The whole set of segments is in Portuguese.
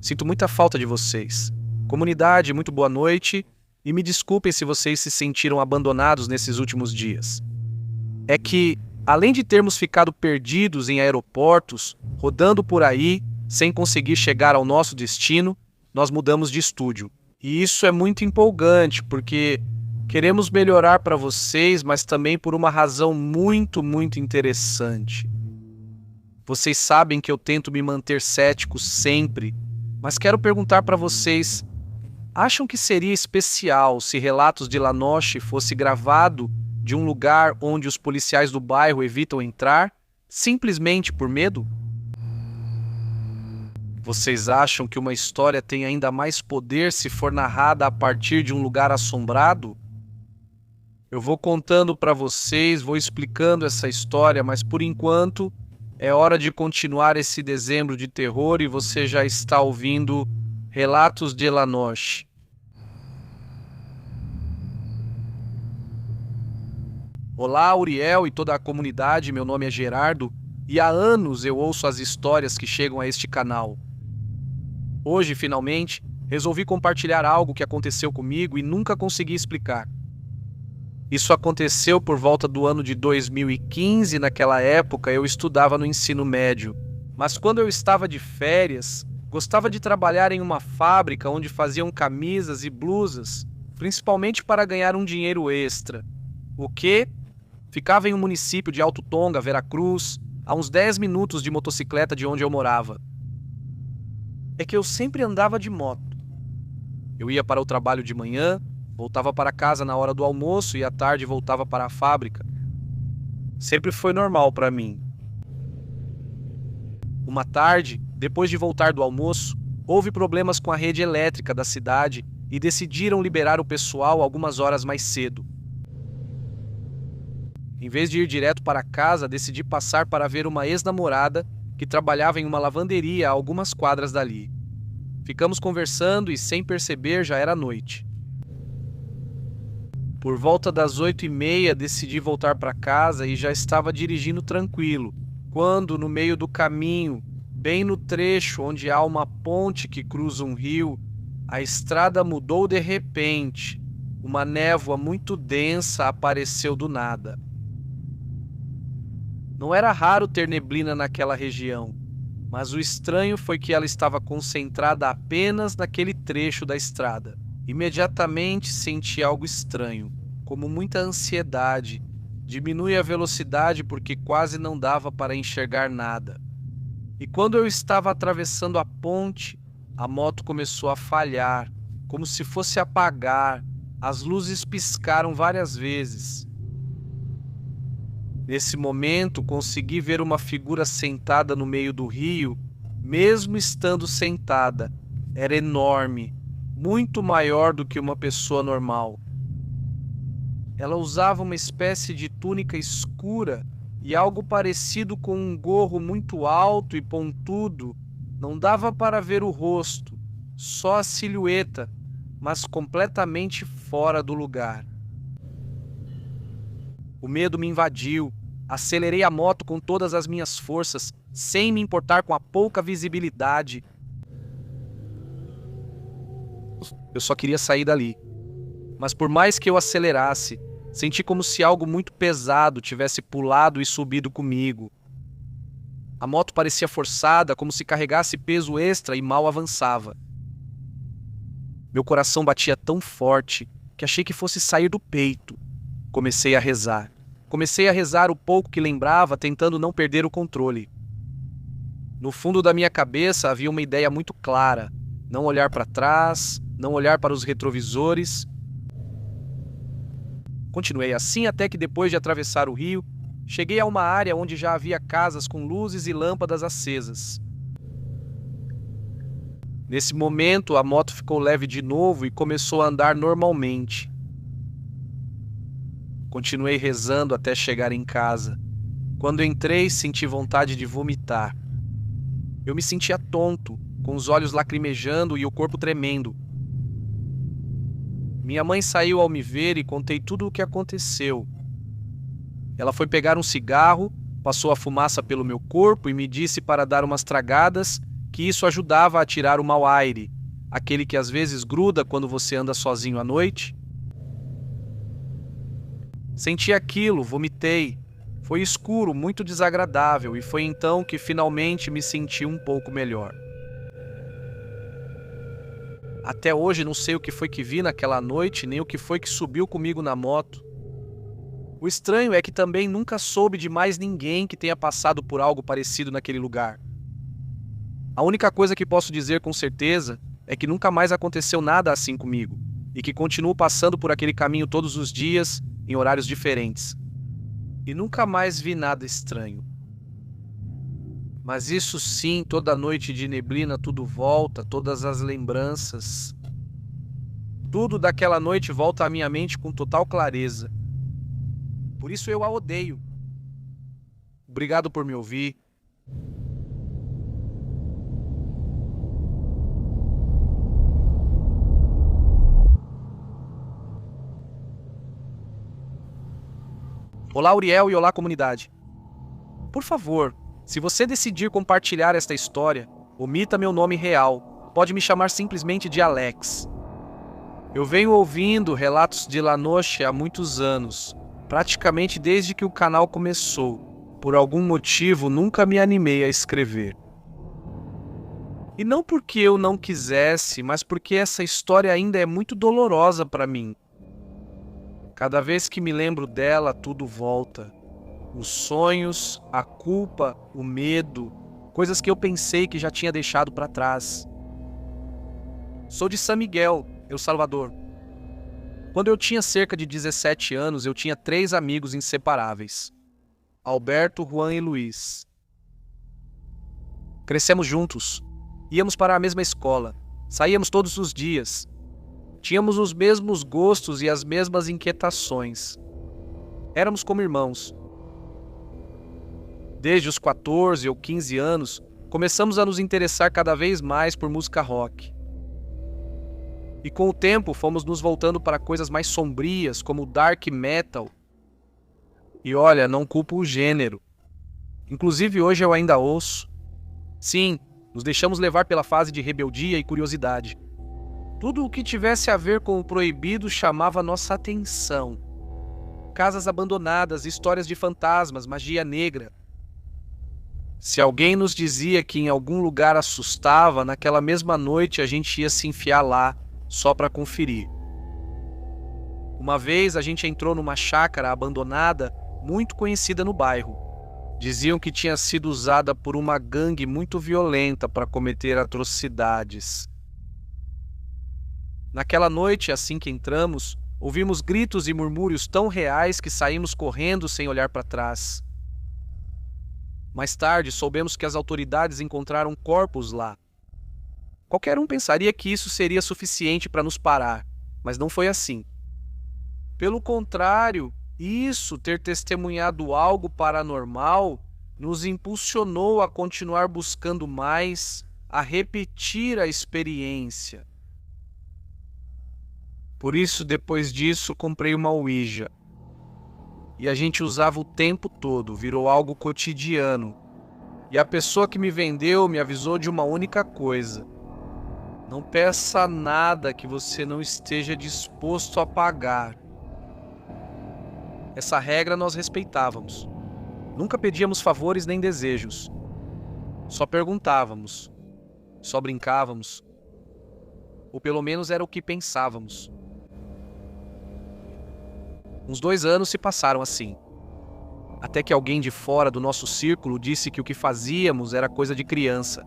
Sinto muita falta de vocês. Comunidade, muito boa noite e me desculpem se vocês se sentiram abandonados nesses últimos dias. É que, além de termos ficado perdidos em aeroportos, rodando por aí, sem conseguir chegar ao nosso destino, nós mudamos de estúdio. E isso é muito empolgante, porque queremos melhorar para vocês, mas também por uma razão muito interessante. Vocês sabem que eu tento me manter cético sempre, mas quero perguntar para vocês: acham que seria especial se Relatos de Lanoche fosse gravado de um lugar onde os policiais do bairro evitam entrar, simplesmente por medo? Vocês acham que uma história tem ainda mais poder se for narrada a partir de um lugar assombrado? Eu vou contando para vocês, vou explicando essa história, mas por enquanto é hora de continuar esse dezembro de terror e você já está ouvindo Relatos de Lanoche. Olá, Uriel e toda a comunidade, meu nome é Gerardo e há anos eu ouço as histórias que chegam a este canal. Hoje, finalmente, resolvi compartilhar algo que aconteceu comigo e nunca consegui explicar. Isso aconteceu por volta do ano de 2015, naquela época eu estudava no ensino médio. Mas quando eu estava de férias, gostava de trabalhar em uma fábrica onde faziam camisas e blusas, principalmente para ganhar um dinheiro extra. O que? Ficava em um município de Alto Tonga, Veracruz, a uns 10 minutos de motocicleta de onde eu morava. É que eu sempre andava de moto. Eu ia para o trabalho de manhã, voltava para casa na hora do almoço e à tarde voltava para a fábrica. Sempre foi normal para mim. Uma tarde, depois de voltar do almoço, houve problemas com a rede elétrica da cidade e decidiram liberar o pessoal algumas horas mais cedo. Em vez de ir direto para casa, decidi passar para ver uma ex-namorada que trabalhava em uma lavanderia a algumas quadras dali. Ficamos conversando e, sem perceber, já era noite. Por volta das 8h30, decidi voltar para casa e já estava dirigindo tranquilo, quando, no meio do caminho, bem no trecho onde há uma ponte que cruza um rio, a estrada mudou de repente. Uma névoa muito densa apareceu do nada. Não era raro ter neblina naquela região, mas o estranho foi que ela estava concentrada apenas naquele trecho da estrada. Imediatamente senti algo estranho, como muita ansiedade. Diminui a velocidade porque quase não dava para enxergar nada. E quando eu estava atravessando a ponte, a moto começou a falhar, como se fosse apagar. As luzes piscaram várias vezes. Nesse momento, consegui ver uma figura sentada no meio do rio, mesmo estando sentada. Era enorme, muito maior do que uma pessoa normal. Ela usava uma espécie de túnica escura e algo parecido com um gorro muito alto e pontudo. Não dava para ver o rosto, só a silhueta, mas completamente fora do lugar. O medo me invadiu. Acelerei a moto com todas as minhas forças, sem me importar com a pouca visibilidade. Eu só queria sair dali. Mas por mais que eu acelerasse, senti como se algo muito pesado tivesse pulado e subido comigo. A moto parecia forçada, como se carregasse peso extra e mal avançava. Meu coração batia tão forte que achei que fosse sair do peito. Comecei a rezar. Comecei a rezar o pouco que lembrava, tentando não perder o controle. No fundo da minha cabeça havia uma ideia muito clara: não olhar para trás, não olhar para os retrovisores. Continuei assim até que, depois de atravessar o rio, cheguei a uma área onde já havia casas com luzes e lâmpadas acesas. Nesse momento, a moto ficou leve de novo e começou a andar normalmente. Continuei rezando até chegar em casa. Quando entrei, senti vontade de vomitar. Eu me sentia tonto, com os olhos lacrimejando e o corpo tremendo. Minha mãe saiu ao me ver e contei tudo o que aconteceu. Ela foi pegar um cigarro, passou a fumaça pelo meu corpo e me disse para dar umas tragadas que isso ajudava a tirar o mau aire, aquele que às vezes gruda quando você anda sozinho à noite. Senti aquilo, vomitei. Foi escuro, muito desagradável, e foi então que finalmente me senti um pouco melhor. Até hoje não sei o que foi que vi naquela noite, nem o que foi que subiu comigo na moto. O estranho é que também nunca soube de mais ninguém que tenha passado por algo parecido naquele lugar. A única coisa que posso dizer com certeza é que nunca mais aconteceu nada assim comigo, e que continuo passando por aquele caminho todos os dias, em horários diferentes. E nunca mais vi nada estranho. Mas isso sim, toda noite de neblina tudo volta, todas as lembranças. Tudo daquela noite volta à minha mente com total clareza. Por isso eu a odeio. Obrigado por me ouvir. Olá, Uriel, e olá, comunidade. Por favor, se você decidir compartilhar esta história, omita meu nome real. Pode me chamar simplesmente de Alex. Eu venho ouvindo relatos de La Noche há muitos anos, praticamente desde que o canal começou. Por algum motivo, nunca me animei a escrever. E não porque eu não quisesse, mas porque essa história ainda é muito dolorosa para mim. Cada vez que me lembro dela, tudo volta. Os sonhos, a culpa, o medo, coisas que eu pensei que já tinha deixado para trás. Sou de San Miguel, El Salvador. Quando eu tinha cerca de 17 anos, eu tinha 3 amigos inseparáveis: Alberto, Juan e Luiz. Crescemos juntos, íamos para a mesma escola, saíamos todos os dias. Tínhamos os mesmos gostos e as mesmas inquietações. Éramos como irmãos. Desde os 14 ou 15 anos, começamos a nos interessar cada vez mais por música rock. E com o tempo fomos nos voltando para coisas mais sombrias, como dark metal. E olha, não culpo o gênero. Inclusive hoje eu ainda ouço. Sim, nos deixamos levar pela fase de rebeldia e curiosidade. Tudo o que tivesse a ver com o proibido chamava nossa atenção. Casas abandonadas, histórias de fantasmas, magia negra. Se alguém nos dizia que em algum lugar assustava, naquela mesma noite a gente ia se enfiar lá, só para conferir. Uma vez a gente entrou numa chácara abandonada, muito conhecida no bairro. Diziam que tinha sido usada por uma gangue muito violenta para cometer atrocidades. Naquela noite, assim que entramos, ouvimos gritos e murmúrios tão reais que saímos correndo sem olhar para trás. Mais tarde, soubemos que as autoridades encontraram corpos lá. Qualquer um pensaria que isso seria suficiente para nos parar, mas não foi assim. Pelo contrário, ter testemunhado algo paranormal, nos impulsionou a continuar buscando mais, a repetir a experiência. Por isso, depois disso, comprei uma Ouija. E a gente usava o tempo todo, virou algo cotidiano. E a pessoa que me vendeu me avisou de uma única coisa: não peça nada que você não esteja disposto a pagar. Essa regra nós respeitávamos. Nunca pedíamos favores nem desejos. Só perguntávamos. Só brincávamos. Ou pelo menos era o que pensávamos. Uns 2 anos se passaram assim. Até que alguém de fora do nosso círculo disse que o que fazíamos era coisa de criança.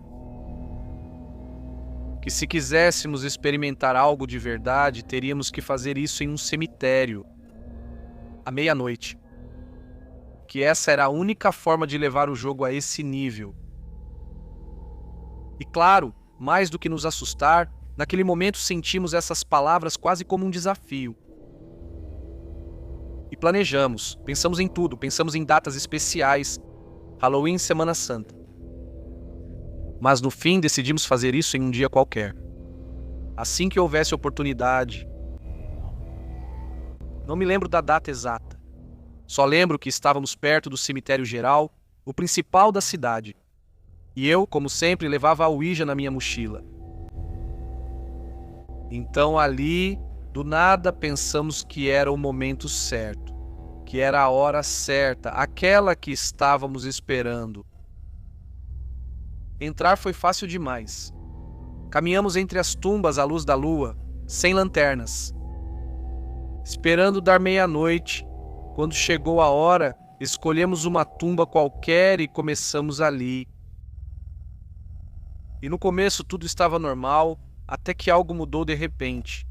Que se quiséssemos experimentar algo de verdade, teríamos que fazer isso em um cemitério, à meia-noite. Que essa era a única forma de levar o jogo a esse nível. E claro, mais do que nos assustar, naquele momento sentimos essas palavras quase como um desafio. E planejamos, pensamos em tudo, pensamos em datas especiais, Halloween e Semana Santa. Mas no fim decidimos fazer isso em um dia qualquer. Assim que houvesse oportunidade. Não me lembro da data exata. Só lembro que estávamos perto do cemitério geral, o principal da cidade. E eu, como sempre, levava a Ouija na minha mochila. Então ali, do nada, pensamos que era o momento certo, que era a hora certa, aquela que estávamos esperando. Entrar foi fácil demais. Caminhamos entre as tumbas à luz da lua, sem lanternas. Esperando dar meia-noite, quando chegou a hora, escolhemos uma tumba qualquer e começamos ali. E no começo tudo estava normal, até que algo mudou de repente.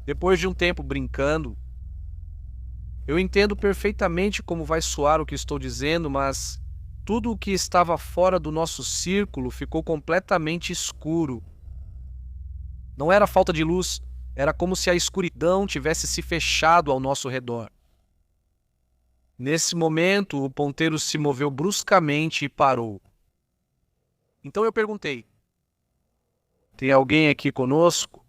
Depois de um tempo brincando, eu entendo perfeitamente como vai soar o que estou dizendo, mas tudo o que estava fora do nosso círculo ficou completamente escuro. Não era falta de luz, era como se a escuridão tivesse se fechado ao nosso redor. Nesse momento, o ponteiro se moveu bruscamente e parou. Então eu perguntei: tem alguém aqui conosco?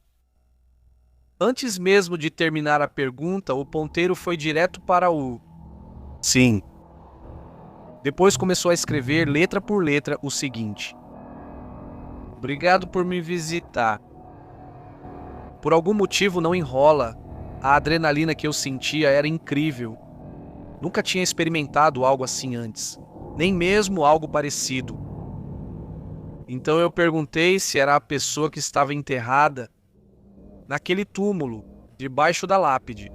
Antes mesmo de terminar a pergunta, o ponteiro foi direto para o sim. Depois começou a escrever, letra por letra, o seguinte: obrigado por me visitar. Por algum motivo não enrola. A adrenalina que eu sentia era incrível. Nunca tinha experimentado algo assim antes, nem mesmo algo parecido. Então eu perguntei se era a pessoa que estava enterrada naquele túmulo, debaixo da lápide.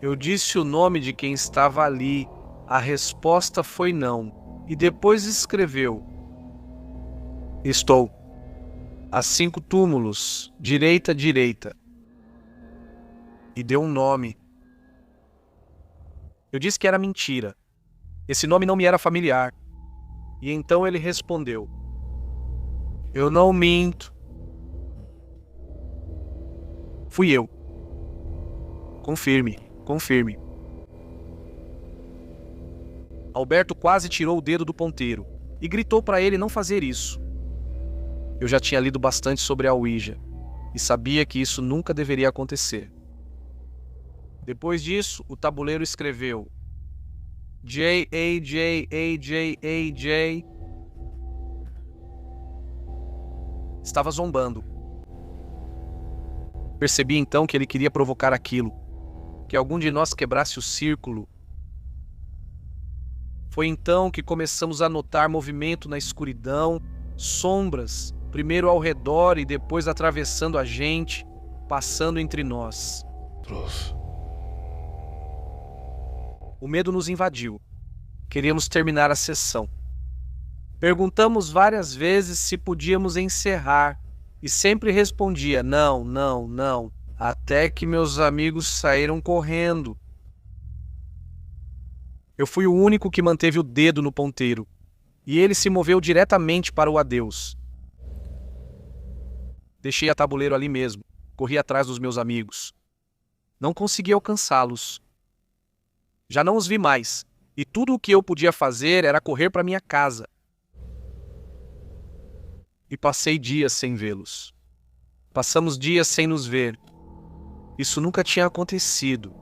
Eu disse o nome de quem estava ali. A resposta foi não. E depois escreveu: estou. Há 5 túmulos, direita, direita. E deu um nome. Eu disse que era mentira. Esse nome não me era familiar. E então ele respondeu: eu não minto. Fui eu. Confirme, confirme. Alberto quase tirou o dedo do ponteiro e gritou para ele não fazer isso. Eu já tinha lido bastante sobre a Ouija e sabia que isso nunca deveria acontecer. Depois disso, o tabuleiro escreveu J-A-J-A-J-A-J. Estava zombando. Percebi então que ele queria provocar aquilo, que algum de nós quebrasse o círculo. Foi então que começamos a notar movimento na escuridão, sombras, primeiro ao redor e depois atravessando a gente, passando entre nós. O medo nos invadiu. Queríamos terminar a sessão. Perguntamos várias vezes se podíamos encerrar e sempre respondia não, não, não, até que meus amigos saíram correndo. Eu fui o único que manteve o dedo no ponteiro, e ele se moveu diretamente para o adeus. Deixei a tabuleiro ali mesmo, corri atrás dos meus amigos. Não consegui alcançá-los. Já não os vi mais, e tudo o que eu podia fazer era correr para minha casa. E passei dias sem vê-los. Passamos dias sem nos ver. Isso nunca tinha acontecido.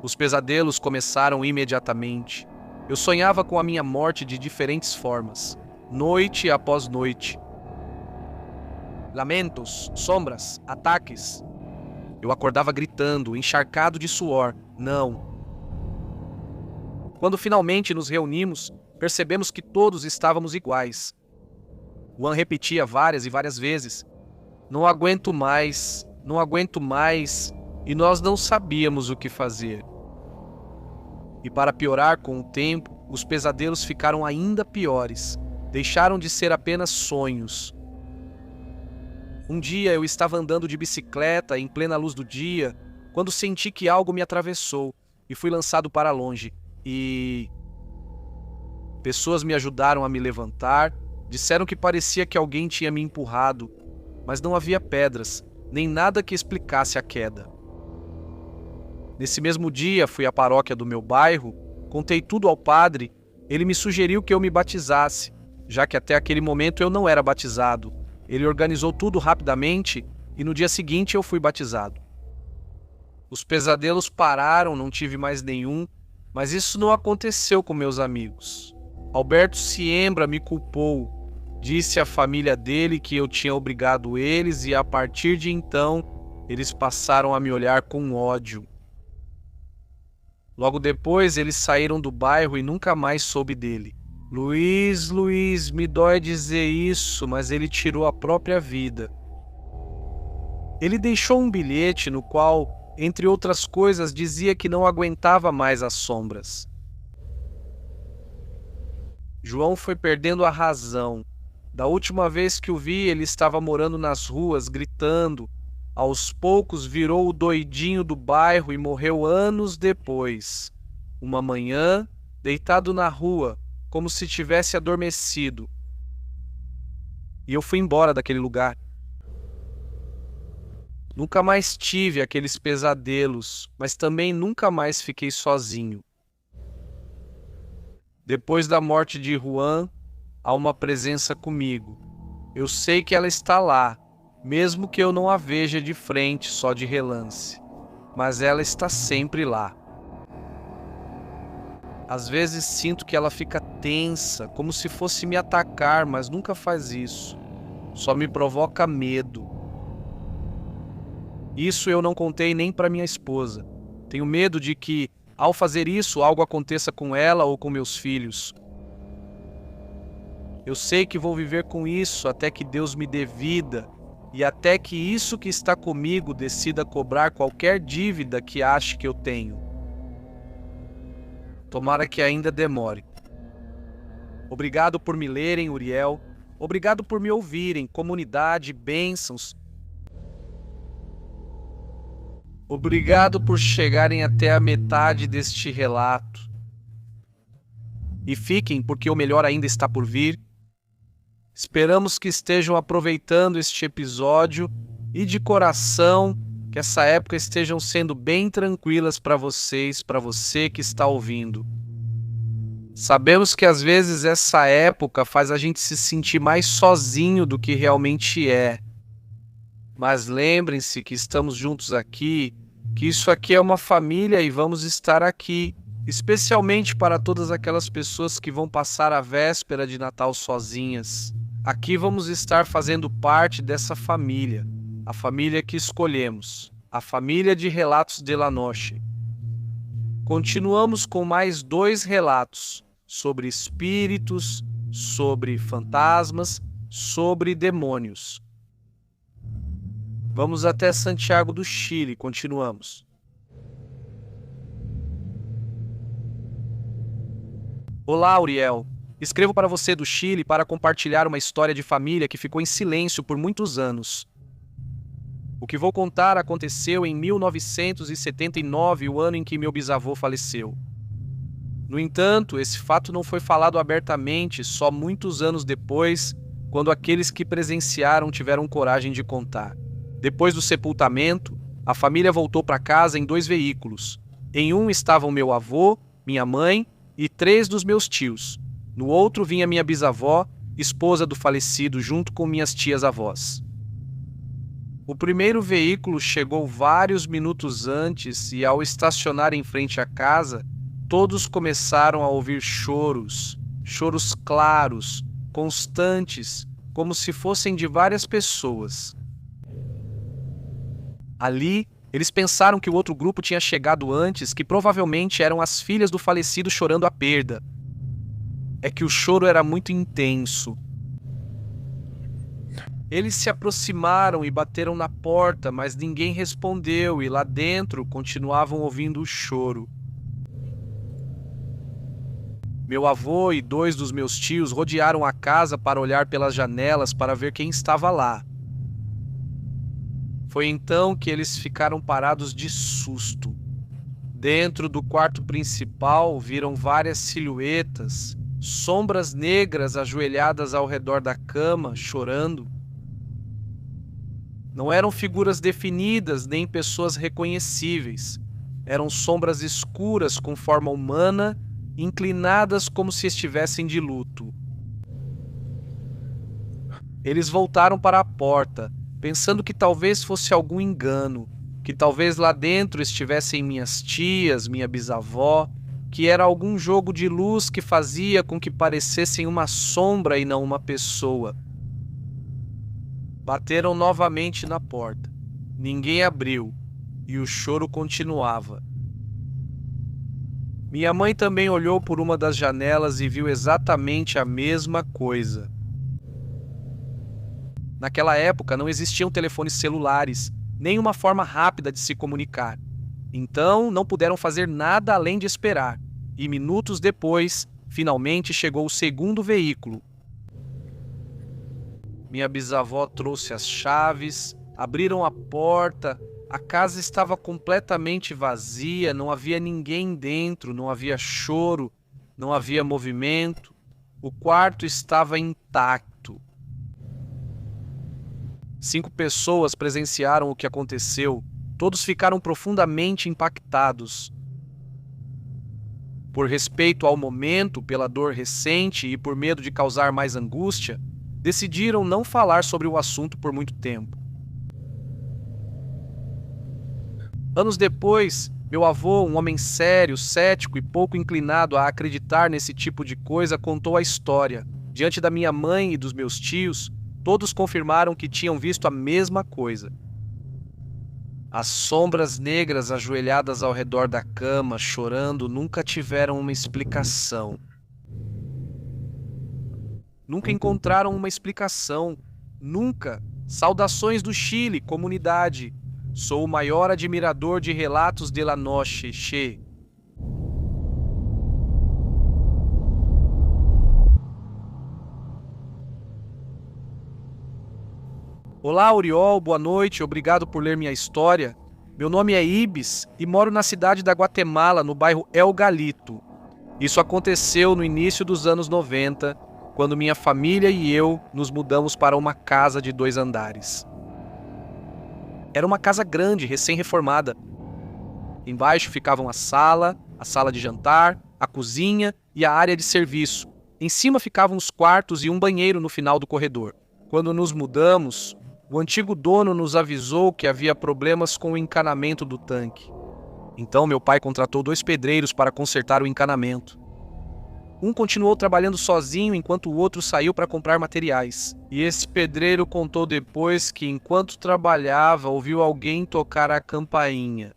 Os pesadelos começaram imediatamente. Eu sonhava com a minha morte de diferentes formas, noite após noite. Lamentos, sombras, ataques. Eu acordava gritando, encharcado de suor. Não. Quando finalmente nos reunimos, percebemos que todos estávamos iguais. Juan repetia várias e várias vezes: não aguento mais, não aguento mais, e nós não sabíamos o que fazer. E para piorar com o tempo, os pesadelos ficaram ainda piores. Deixaram de ser apenas sonhos. Um dia eu estava andando de bicicleta em plena luz do dia, quando senti que algo me atravessou e fui lançado para longe. E pessoas me ajudaram a me levantar, disseram que parecia que alguém tinha me empurrado, mas não havia pedras, nem nada que explicasse a queda. Nesse mesmo dia fui à paróquia do meu bairro, contei tudo ao padre, ele me sugeriu que eu me batizasse, já que até aquele momento eu não era batizado. Ele organizou tudo rapidamente e no dia seguinte eu fui batizado. Os pesadelos pararam, não tive mais nenhum, mas isso não aconteceu com meus amigos. Alberto Siembra me culpou. Disse à família dele que eu tinha obrigado eles e a partir de então eles passaram a me olhar com ódio. Logo depois eles saíram do bairro e nunca mais soube dele. Luiz, me dói dizer isso, mas ele tirou a própria vida. Ele deixou um bilhete no qual, entre outras coisas, dizia que não aguentava mais as sombras. João foi perdendo a razão. Da última vez que o vi, ele estava morando nas ruas, gritando. Aos poucos virou o doidinho do bairro e morreu anos depois. Uma manhã, deitado na rua, como se tivesse adormecido. E eu fui embora daquele lugar. Nunca mais tive aqueles pesadelos, mas também nunca mais fiquei sozinho. Depois da morte de Juan, há uma presença comigo. Eu sei que ela está lá, mesmo que eu não a veja de frente, só de relance. Mas ela está sempre lá. Às vezes sinto que ela fica tensa, como se fosse me atacar, mas nunca faz isso. Só me provoca medo. Isso eu não contei nem para minha esposa. Tenho medo de que, ao fazer isso, algo aconteça com ela ou com meus filhos. Eu sei que vou viver com isso até que Deus me dê vida e até que isso que está comigo decida cobrar qualquer dívida que ache que eu tenho. Tomara que ainda demore. Obrigado por me lerem, Uriel. Obrigado por me ouvirem, comunidade, bênçãos. Obrigado por chegarem até a metade deste relato. E fiquem, porque o melhor ainda está por vir. Esperamos que estejam aproveitando este episódio e de coração que essa época estejam sendo bem tranquilas para vocês, para você que está ouvindo. Sabemos que às vezes essa época faz a gente se sentir mais sozinho do que realmente é. Mas lembrem-se que estamos juntos aqui, que isso aqui é uma família e vamos estar aqui, especialmente para todas aquelas pessoas que vão passar a véspera de Natal sozinhas. Aqui vamos estar fazendo parte dessa família, a família que escolhemos, a família de Relatos de la Noche. Continuamos com mais 2 relatos sobre espíritos, sobre fantasmas, sobre demônios. Vamos até Santiago do Chile, continuamos. Olá, Uriel. Escrevo para você do Chile para compartilhar uma história de família que ficou em silêncio por muitos anos. O que vou contar aconteceu em 1979, o ano em que meu bisavô faleceu. No entanto, esse fato não foi falado abertamente só muitos anos depois, quando aqueles que presenciaram tiveram coragem de contar. Depois do sepultamento, a família voltou para casa em 2 veículos. Em um estavam meu avô, minha mãe e 3 dos meus tios. No outro vinha minha bisavó, esposa do falecido, junto com minhas tias-avós. O primeiro veículo chegou vários minutos antes e, ao estacionar em frente à casa, todos começaram a ouvir choros, choros claros, constantes, como se fossem de várias pessoas. Ali, eles pensaram que o outro grupo tinha chegado antes, que provavelmente eram as filhas do falecido chorando a perda. É que o choro era muito intenso. Eles se aproximaram e bateram na porta, mas ninguém respondeu e lá dentro continuavam ouvindo o choro. Meu avô e 2 dos meus tios rodearam a casa para olhar pelas janelas para ver quem estava lá. Foi então que eles ficaram parados de susto. Dentro do quarto principal viram várias silhuetas, sombras negras ajoelhadas ao redor da cama, chorando. Não eram figuras definidas nem pessoas reconhecíveis. Eram sombras escuras com forma humana, inclinadas como se estivessem de luto. Eles voltaram para a porta, pensando que talvez fosse algum engano, que talvez lá dentro estivessem minhas tias, minha bisavó, que era algum jogo de luz que fazia com que parecessem uma sombra e não uma pessoa. Bateram novamente na porta. Ninguém abriu e o choro continuava. Minha mãe também olhou por uma das janelas e viu exatamente a mesma coisa. Naquela época não existiam telefones celulares, nem uma forma rápida de se comunicar. Então não puderam fazer nada além de esperar. E minutos depois, finalmente chegou o segundo veículo. Minha bisavó trouxe as chaves, abriram a porta. A casa estava completamente vazia, não havia ninguém dentro, não havia choro, não havia movimento. O quarto estava intacto. 5 pessoas presenciaram o que aconteceu. Todos ficaram profundamente impactados. Por respeito ao momento, pela dor recente e por medo de causar mais angústia, decidiram não falar sobre o assunto por muito tempo. Anos depois, meu avô, um homem sério, cético e pouco inclinado a acreditar nesse tipo de coisa, contou a história. Diante da minha mãe e dos meus tios, todos confirmaram que tinham visto a mesma coisa. As sombras negras ajoelhadas ao redor da cama, chorando, nunca tiveram uma explicação. Nunca encontraram uma explicação. Nunca. Saudações do Chile, comunidade. Sou o maior admirador de relatos de la noche, che. Olá, Uriol, boa noite, obrigado por ler minha história. Meu nome é Ibis e moro na cidade da Guatemala, no bairro El Galito. Isso aconteceu no início dos anos 90, quando minha família e eu nos mudamos para uma casa de 2 andares. Era uma casa grande, recém-reformada. Embaixo ficavam a sala de jantar, a cozinha e a área de serviço. Em cima ficavam os quartos e um banheiro no final do corredor. Quando nos mudamos, o antigo dono nos avisou que havia problemas com o encanamento do tanque. Então meu pai contratou 2 pedreiros para consertar o encanamento. Um continuou trabalhando sozinho enquanto o outro saiu para comprar materiais. E esse pedreiro contou depois que, enquanto trabalhava, ouviu alguém tocar a campainha.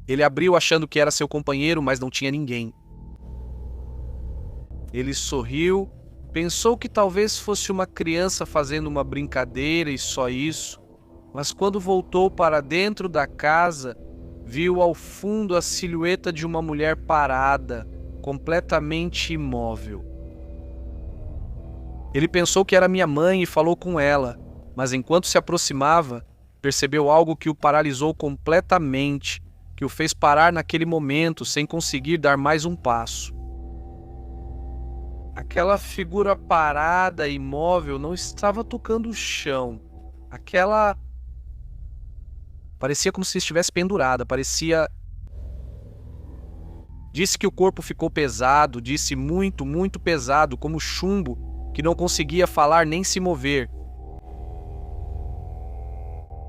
Ele abriu achando que era seu companheiro, mas não tinha ninguém. Ele sorriu, pensou que talvez fosse uma criança fazendo uma brincadeira e só isso, mas quando voltou para dentro da casa, viu ao fundo a silhueta de uma mulher parada, completamente imóvel. Ele pensou que era minha mãe e falou com ela, mas enquanto se aproximava, percebeu algo que o paralisou completamente, que o fez parar naquele momento sem conseguir dar mais um passo. Aquela figura parada, imóvel, não estava tocando o chão. Parecia como se estivesse pendurada, Disse que o corpo ficou pesado, disse muito, muito pesado, como chumbo, que não conseguia falar nem se mover.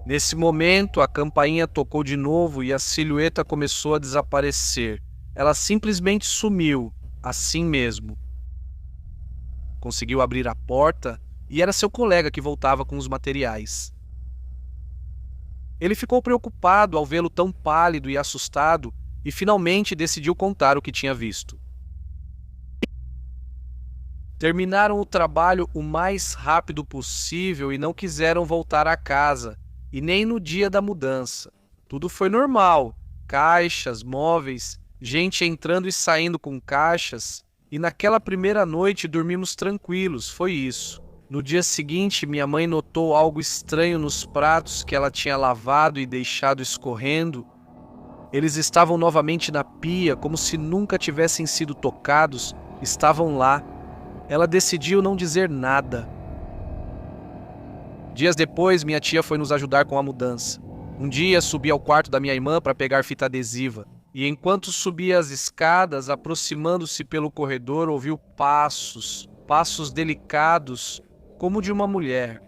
Nesse momento, a campainha tocou de novo e a silhueta começou a desaparecer. Ela simplesmente sumiu, assim mesmo. Conseguiu abrir a porta e era seu colega que voltava com os materiais. Ele ficou preocupado ao vê-lo tão pálido e assustado e finalmente decidiu contar o que tinha visto. Terminaram o trabalho o mais rápido possível e não quiseram voltar à casa, e nem no dia da mudança. Tudo foi normal, caixas, móveis, gente entrando e saindo com caixas, e naquela primeira noite dormimos tranquilos, foi isso. No dia seguinte, minha mãe notou algo estranho nos pratos que ela tinha lavado e deixado escorrendo. Eles estavam novamente na pia, como se nunca tivessem sido tocados, estavam lá. Ela decidiu não dizer nada. Dias depois, minha tia foi nos ajudar com a mudança. Um dia, subi ao quarto da minha irmã para pegar fita adesiva. E enquanto subia as escadas, aproximando-se pelo corredor, ouviu passos delicados, como de uma mulher.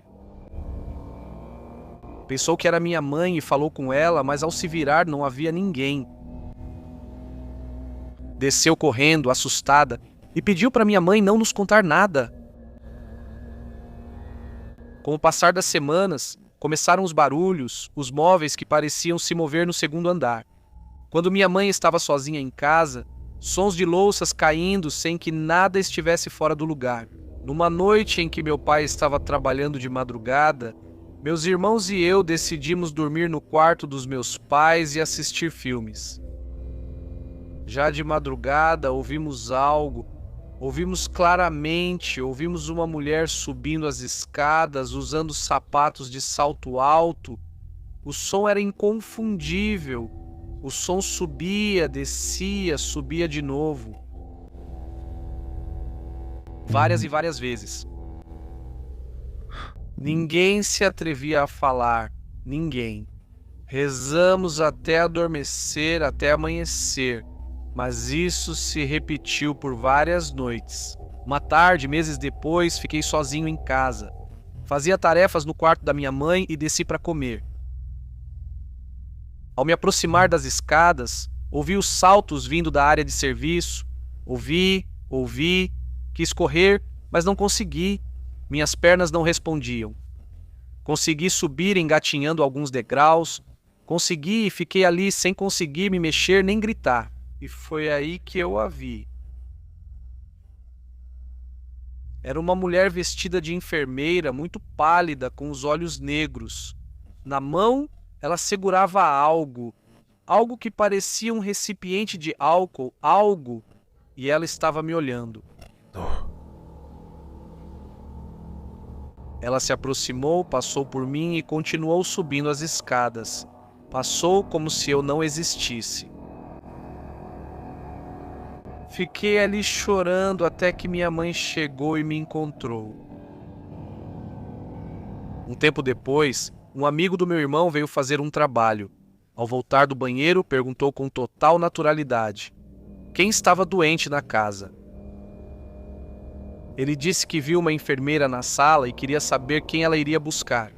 Pensou que era minha mãe e falou com ela, mas ao se virar não havia ninguém. Desceu correndo, assustada, e pediu para minha mãe não nos contar nada. Com o passar das semanas, começaram os barulhos, os móveis que pareciam se mover no segundo andar. Quando minha mãe estava sozinha em casa, sons de louças caindo sem que nada estivesse fora do lugar. Numa noite em que meu pai estava trabalhando de madrugada, meus irmãos e eu decidimos dormir no quarto dos meus pais e assistir filmes. Já de madrugada, ouvimos algo. Ouvimos claramente, ouvimos uma mulher subindo as escadas, usando sapatos de salto alto. O som era inconfundível. O som subia, descia, subia de novo. Várias e várias vezes. Ninguém se atrevia a falar, ninguém. Rezamos até adormecer, até amanhecer. Mas isso se repetiu por várias noites. Uma tarde, meses depois, fiquei sozinho em casa. Fazia tarefas no quarto da minha mãe e desci para comer. Ao me aproximar das escadas, ouvi os saltos vindo da área de serviço. Ouvi, quis correr, mas não consegui. Minhas pernas não respondiam. Consegui subir engatinhando alguns degraus. Consegui e fiquei ali sem conseguir me mexer nem gritar. E foi aí que eu a vi. Era uma mulher vestida de enfermeira, muito pálida, com os olhos negros. Na mão, ela segurava algo que parecia um recipiente de álcool, e ela estava me olhando. Ela se aproximou, passou por mim e continuou subindo as escadas. Passou como se eu não existisse. Fiquei ali chorando até que minha mãe chegou e me encontrou. Um tempo depois, um amigo do meu irmão veio fazer um trabalho. Ao voltar do banheiro, perguntou com total naturalidade quem estava doente na casa. Ele disse que viu uma enfermeira na sala e queria saber quem ela iria buscar.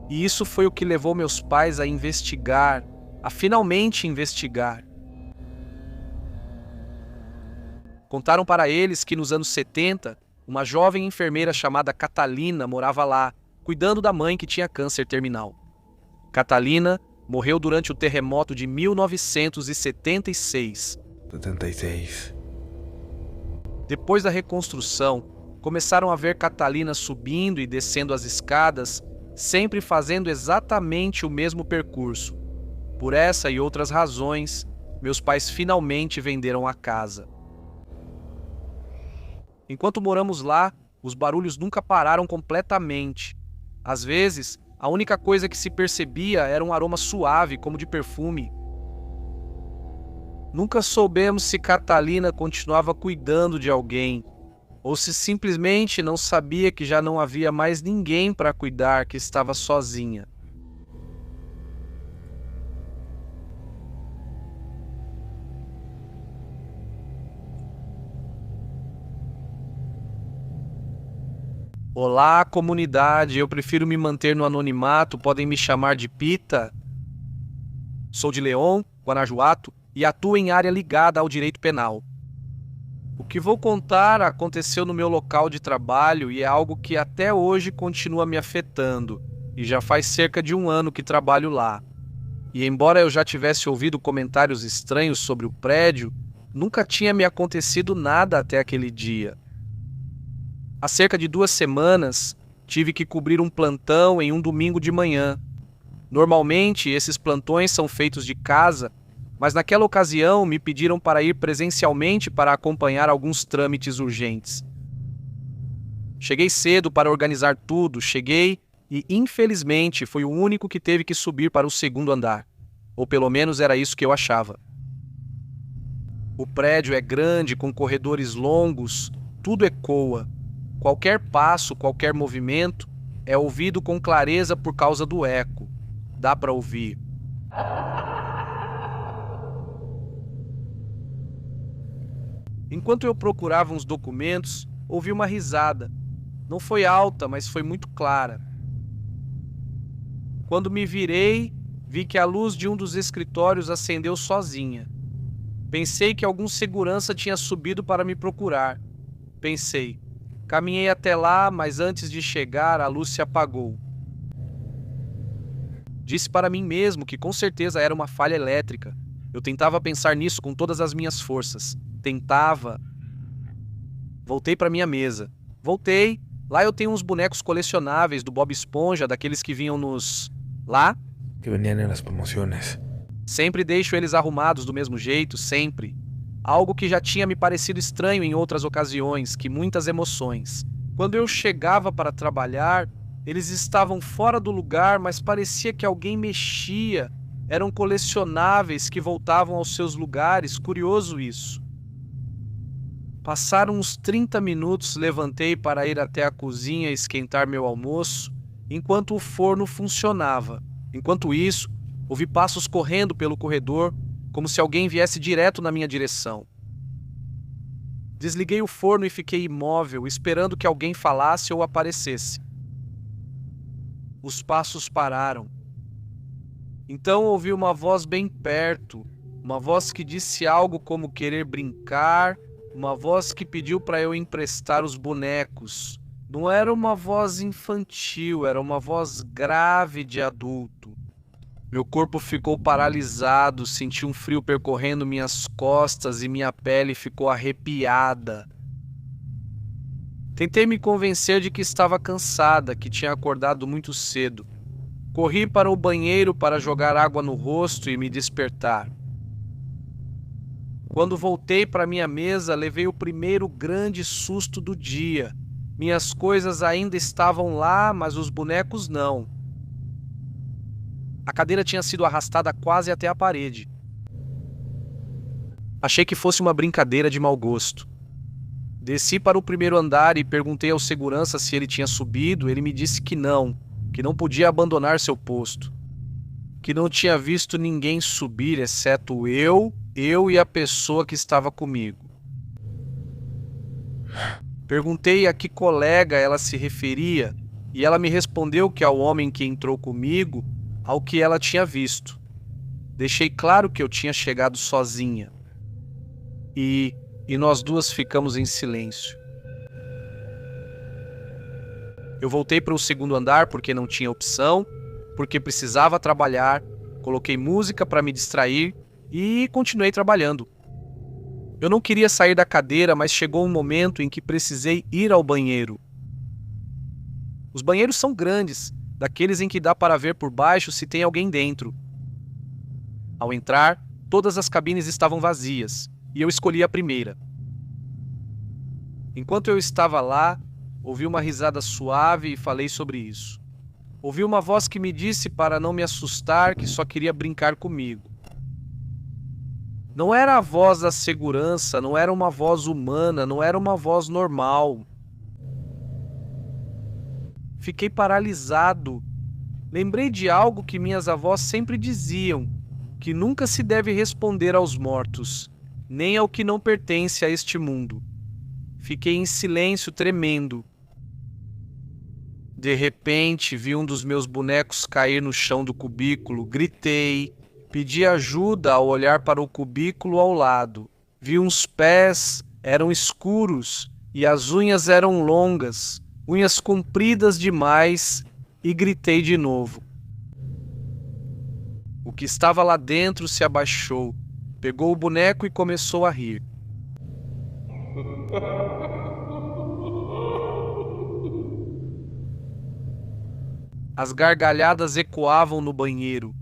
E isso foi o que levou meus pais a investigar, a finalmente investigar. Contaram para eles que nos anos 70, uma jovem enfermeira chamada Catalina morava lá, cuidando da mãe que tinha câncer terminal. Catalina morreu durante o terremoto de 1976. Depois da reconstrução, começaram a ver Catalina subindo e descendo as escadas, sempre fazendo exatamente o mesmo percurso. Por essa e outras razões, meus pais finalmente venderam a casa. Enquanto moramos lá, os barulhos nunca pararam completamente. Às vezes, a única coisa que se percebia era um aroma suave, como de perfume. Nunca soubemos se Catalina continuava cuidando de alguém, ou se simplesmente não sabia que já não havia mais ninguém para cuidar, que estava sozinha. Olá, comunidade, eu prefiro me manter no anonimato, podem me chamar de Pita. Sou de León, Guanajuato, e atuo em área ligada ao direito penal. O que vou contar aconteceu no meu local de trabalho e é algo que até hoje continua me afetando, e já faz cerca de 1 ano que trabalho lá. E embora eu já tivesse ouvido comentários estranhos sobre o prédio, nunca tinha me acontecido nada até aquele dia. Há cerca de 2 semanas, tive que cobrir um plantão em um domingo de manhã. Normalmente, esses plantões são feitos de casa, mas naquela ocasião me pediram para ir presencialmente para acompanhar alguns trâmites urgentes. Cheguei cedo para organizar tudo, e, infelizmente, fui o único que teve que subir para o 2º andar. Ou pelo menos era isso que eu achava. O prédio é grande, com corredores longos, tudo ecoa. Qualquer passo, qualquer movimento é ouvido com clareza por causa do eco. Dá para ouvir. Enquanto eu procurava uns documentos, ouvi uma risada. Não foi alta, mas foi muito clara. Quando me virei, vi que a luz de um dos escritórios acendeu sozinha. Pensei que algum segurança tinha subido para me procurar. Pensei. Caminhei até lá, mas antes de chegar, a luz se apagou. Disse para mim mesmo que com certeza era uma falha elétrica. Eu tentava pensar nisso com todas as minhas forças. Tentava. Voltei para minha mesa. Voltei. Lá eu tenho uns bonecos colecionáveis do Bob Esponja, daqueles que vinham nos... Lá? Que venían en las promociones. Sempre deixo eles arrumados do mesmo jeito, sempre. Algo que já tinha me parecido estranho em outras ocasiões, que muitas emoções. Quando eu chegava para trabalhar, eles estavam fora do lugar, mas parecia que alguém mexia. Eram colecionáveis que voltavam aos seus lugares, curioso isso. Passaram uns 30 minutos, levantei para ir até a cozinha esquentar meu almoço, enquanto o forno funcionava. Enquanto isso, ouvi passos correndo pelo corredor, como se alguém viesse direto na minha direção. Desliguei o forno e fiquei imóvel, esperando que alguém falasse ou aparecesse. Os passos pararam. Então ouvi uma voz bem perto, uma voz que disse algo como querer brincar, uma voz que pediu para eu emprestar os bonecos. Não era uma voz infantil, era uma voz grave de adulto. Meu corpo ficou paralisado, senti um frio percorrendo minhas costas e minha pele ficou arrepiada. Tentei me convencer de que estava cansada, que tinha acordado muito cedo. Corri para o banheiro para jogar água no rosto e me despertar. Quando voltei para minha mesa, levei o primeiro grande susto do dia. Minhas coisas ainda estavam lá, mas os bonecos não. A cadeira tinha sido arrastada quase até a parede. Achei que fosse uma brincadeira de mau gosto. Desci para o primeiro andar e perguntei ao segurança se ele tinha subido. Ele me disse que não podia abandonar seu posto, que não tinha visto ninguém subir exceto eu e a pessoa que estava comigo. Perguntei a que colega ela se referia e ela me respondeu que ao homem que entrou comigo, ao que ela tinha visto. Deixei claro que eu tinha chegado sozinha. E nós duas ficamos em silêncio. Eu voltei para o segundo andar porque não tinha opção, porque precisava trabalhar, coloquei música para me distrair e continuei trabalhando. Eu não queria sair da cadeira, mas chegou um momento em que precisei ir ao banheiro. Os banheiros são grandes, daqueles em que dá para ver por baixo se tem alguém dentro. Ao entrar, todas as cabines estavam vazias, e eu escolhi a primeira. Enquanto eu estava lá, ouvi uma risada suave e falei sobre isso. Ouvi uma voz que me disse para não me assustar, que só queria brincar comigo. Não era a voz da segurança, não era uma voz humana, não era uma voz normal. Fiquei paralisado. Lembrei de algo que minhas avós sempre diziam, que nunca se deve responder aos mortos, nem ao que não pertence a este mundo. Fiquei em silêncio, tremendo. De repente, vi um dos meus bonecos cair no chão do cubículo, gritei, pedi ajuda ao olhar para o cubículo ao lado. Vi uns pés, eram escuros, e as unhas eram longas, unhas compridas demais, e gritei de novo. O que estava lá dentro se abaixou, pegou o boneco e começou a rir. As gargalhadas ecoavam no banheiro,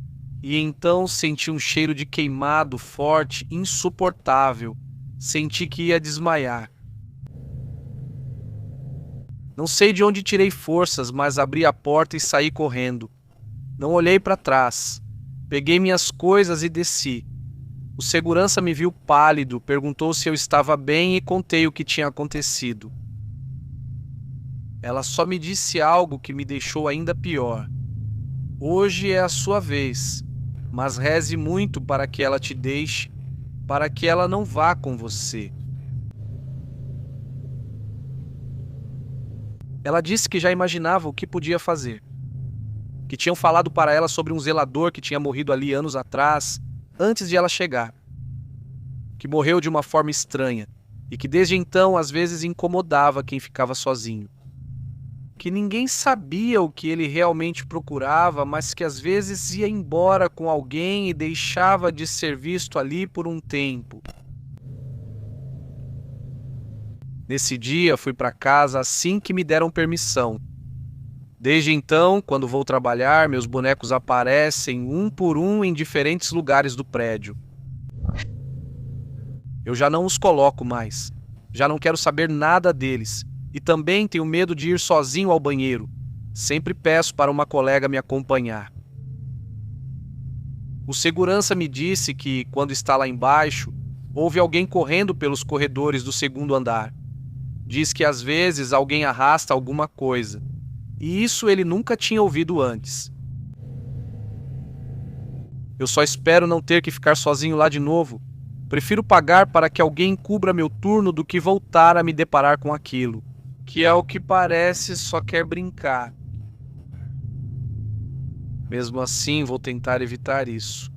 e então senti um cheiro de queimado forte, insuportável. Senti que ia desmaiar. Não sei de onde tirei forças, mas abri a porta e saí correndo. Não olhei para trás. Peguei minhas coisas e desci. O segurança me viu pálido, perguntou se eu estava bem e contei o que tinha acontecido. Ela só me disse algo que me deixou ainda pior. Hoje é a sua vez, mas reze muito para que ela te deixe, para que ela não vá com você. Ela disse que já imaginava o que podia fazer, que tinham falado para ela sobre um zelador que tinha morrido ali anos atrás, antes de ela chegar. que morreu de uma forma estranha e que desde então às vezes incomodava quem ficava sozinho. Que ninguém sabia o que ele realmente procurava, mas que às vezes ia embora com alguém e deixava de ser visto ali por um tempo. Nesse dia, fui para casa assim que me deram permissão. Desde então, quando vou trabalhar, meus bonecos aparecem um por um em diferentes lugares do prédio. Eu já não os coloco mais. Já não quero saber nada deles. E também tenho medo de ir sozinho ao banheiro. Sempre peço para uma colega me acompanhar. O segurança me disse que, quando está lá embaixo, houve alguém correndo pelos corredores do segundo andar. Diz que às vezes alguém arrasta alguma coisa. E isso ele nunca tinha ouvido antes. Eu só espero não ter que ficar sozinho lá de novo. Prefiro pagar para que alguém cubra meu turno do que voltar a me deparar com aquilo, que ao que parece só quer brincar. Mesmo assim, vou tentar evitar isso.